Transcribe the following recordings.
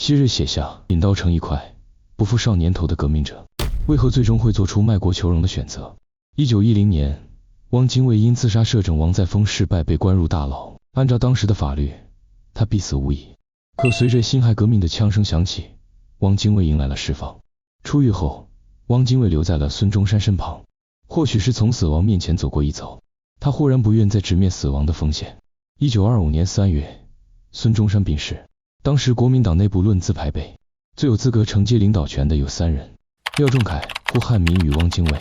昔日写下“引刀成一快，不负少年头”的革命者，为何最终会做出卖国求荣的选择？1910年，汪精卫因自杀摄政王载沣失败被关入大牢，按照当时的法律，他必死无疑。可随着辛亥革命的枪声响起，汪精卫迎来了释放。出狱后，汪精卫留在了孙中山身旁，或许是从死亡面前走过一遭，他忽然不愿再直面死亡的风险。1925年3月，孙中山病逝。当时国民党内部论资排辈，最有资格承接领导权的有3人：廖仲恺、胡汉民与汪精卫。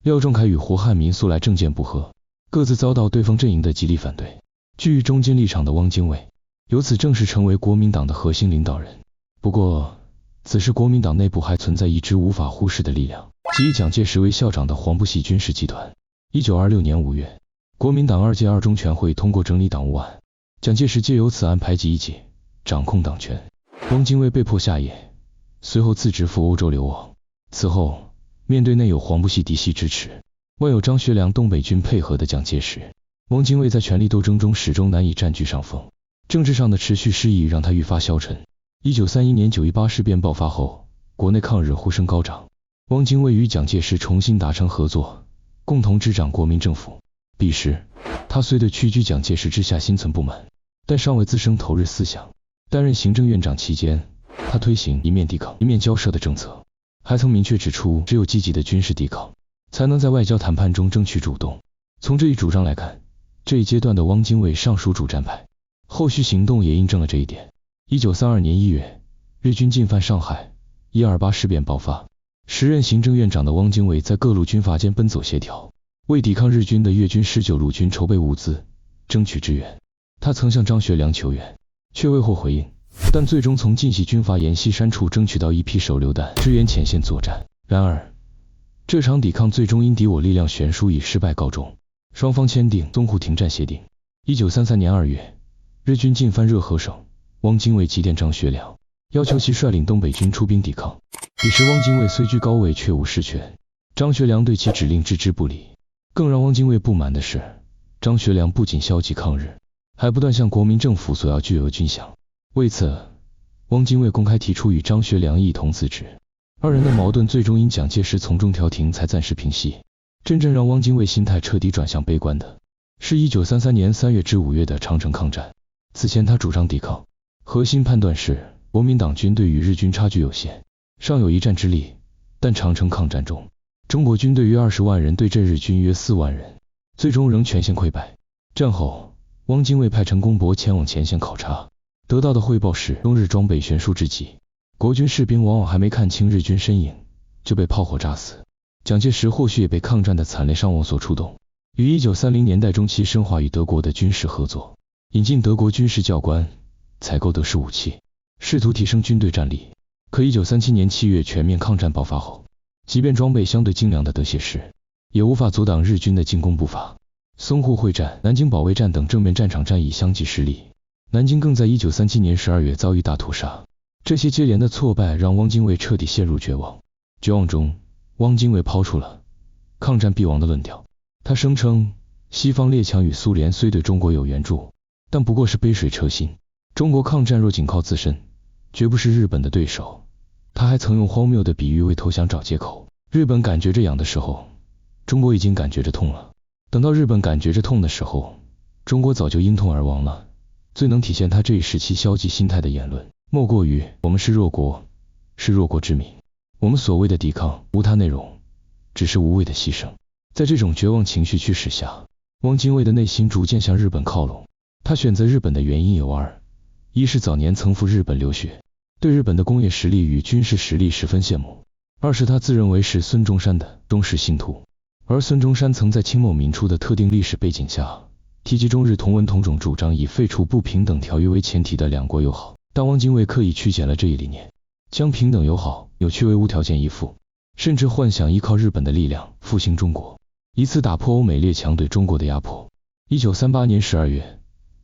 廖仲恺与胡汉民素来政见不合，各自遭到对方阵营的极力反对。居于中间立场的汪精卫，由此正式成为国民党的核心领导人。不过，此时国民党内部还存在一支无法忽视的力量，即以蒋介石为校长的黄埔系军事集团。1926年5月，国民党2届2中全会通过整理党务案，蒋介石借由此案排挤异己，掌控党权。汪精卫被迫下野，随后自职赴欧洲流亡。此后，面对内有黄埔系嫡系支持，外有张学良东北军配合的蒋介石，汪精卫在权力斗争中始终难以占据上风。政治上的持续失意让他愈发消沉。1931年9·18事变爆发后，国内抗日呼声高涨，汪精卫与蒋介石重新达成合作，共同执掌国民政府。彼时，他虽对屈居蒋介石之下心存不满，但尚未滋生投日思想。担任行政院长期间，他推行一面抵抗一面交涉的政策，还曾明确指出，只有积极的军事抵抗，才能在外交谈判中争取主动。从这一主张来看，这一阶段的汪精卫尚属主战派，后续行动也印证了这一点。1932年1月，日军进犯上海，128事变爆发。时任行政院长的汪精卫在各路军阀间奔走协调，为抵抗日军的粤军19路军筹备物资，争取支援。他曾向张学良求援，却未获回应，但最终从晋系军阀阎锡山处争取到一批手榴弹，支援前线作战。然而，这场抵抗最终因敌我力量悬殊以失败告终，双方签订淞沪停战协定。1933年2月，日军进犯热河省，汪精卫急电张学良，要求其率领东北军出兵抵抗。彼时汪精卫虽居高位，却无实权，张学良对其指令置之不理。更让汪精卫不满的是，张学良不仅消极抗日，还不断向国民政府索要巨额军饷。为此，汪精卫公开提出与张学良一同辞职。二人的矛盾最终因蒋介石从中调停才暂时平息。真正让汪精卫心态彻底转向悲观的，是1933年3月至5月的长城抗战。此前他主张抵抗，核心判断是国民党军队与日军差距有限，尚有一战之力，但长城抗战中，中国军队约20万人对阵日军约4万人，最终仍全线溃败。战后，汪精卫派陈公博前往前线考察，得到的汇报是中日装备悬殊之极，国军士兵往往还没看清日军身影，就被炮火炸死。蒋介石或许也被抗战的惨烈伤亡所触动，于1930年代中期深化与德国的军事合作，引进德国军事教官，采购德式武器，试图提升军队战力。可1937年7月全面抗战爆发后，即便装备相对精良的德械师，也无法阻挡日军的进攻步伐。淞沪会战、南京保卫战等正面战场战役相继失利，南京更在1937年12月遭遇大屠杀。这些接连的挫败让汪精卫彻底陷入绝望。绝望中，汪精卫抛出了抗战必亡的论调。他声称，西方列强与苏联虽对中国有援助，但不过是杯水车薪。中国抗战若仅靠自身，绝不是日本的对手。他还曾用荒谬的比喻为投降找借口。日本感觉着痒的时候，中国已经感觉着痛了。等到日本感觉着痛的时候，中国早就因痛而亡了。最能体现他这一时期消极心态的言论，莫过于我们是弱国，是弱国之民。我们所谓的抵抗无他内容，只是无谓的牺牲。在这种绝望情绪驱使下，汪精卫的内心逐渐向日本靠拢。他选择日本的原因有二：一是早年曾赴日本留学，对日本的工业实力与军事实力十分羡慕；二是他自认为是孙中山的忠实信徒。而孙中山曾在清末民初的特定历史背景下，提及中日同文同种主张以废除不平等条约为前提的两国友好，但汪精卫刻意曲解了这一理念，将平等友好扭曲为无条件依附，甚至幻想依靠日本的力量复兴中国，以此打破欧美列强对中国的压迫。1938年12月，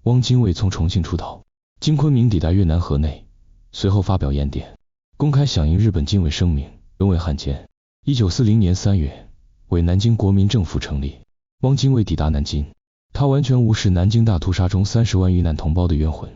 汪精卫从重庆出逃，经昆明抵达越南河内，随后发表唁电，公开响应日本精卫声明，仍为汉奸。1940年3月，为南京国民政府成立，汪精卫抵达南京，他完全无视南京大屠杀中30万遇难同胞的冤魂，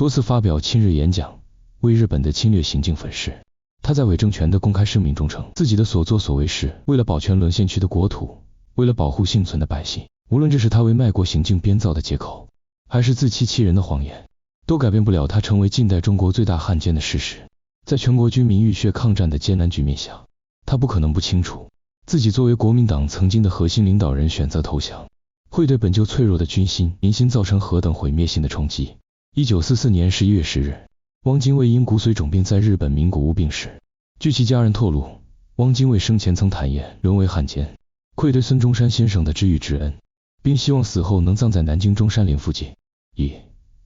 多次发表亲日演讲，为日本的侵略行径粉饰。他在伪政权的公开声明中称，自己的所作所为是为了保全沦陷区的国土，为了保护幸存的百姓。无论这是他为卖国行径编造的借口，还是自欺欺人的谎言，都改变不了他成为近代中国最大汉奸的事实。在全国军民浴血抗战的艰难局面下，他不可能不清楚，自己作为国民党曾经的核心领导人选择投降，会对本就脆弱的军心民心造成何等毁灭性的冲击。1944年11月10日，汪精卫因骨髓肿病在日本名古屋病逝。据其家人透露，汪精卫生前曾坦言沦为汉奸，愧对孙中山先生的知遇之恩，并希望死后能葬在南京中山陵附近，以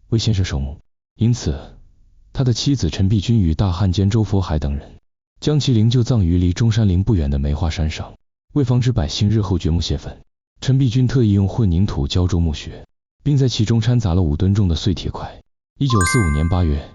为先生守墓。因此，他的妻子陈璧君与大汉奸周佛海等人将其灵柩葬于离中山陵不远的梅花山上。为防止百姓日后掘墓泄愤，陈璧君特意用混凝土浇筑墓穴，并在其中掺杂了5吨重的碎铁块。1945年8月，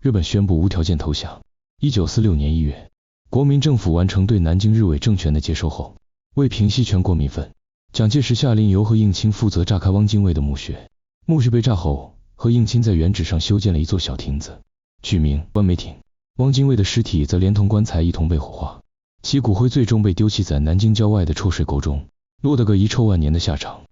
日本宣布无条件投降。1946年1月，国民政府完成对南京日伪政权的接收后，为平息全国民愤，蒋介石下令由何应钦负责炸开汪精卫的墓穴。墓穴被炸后，何应钦在原址上修建了一座小亭子，取名关梅亭。汪精卫的尸体则连同棺材一同被火化，其骨灰最终被丢弃在南京郊外的臭水沟中，落得个遗臭万年的下场。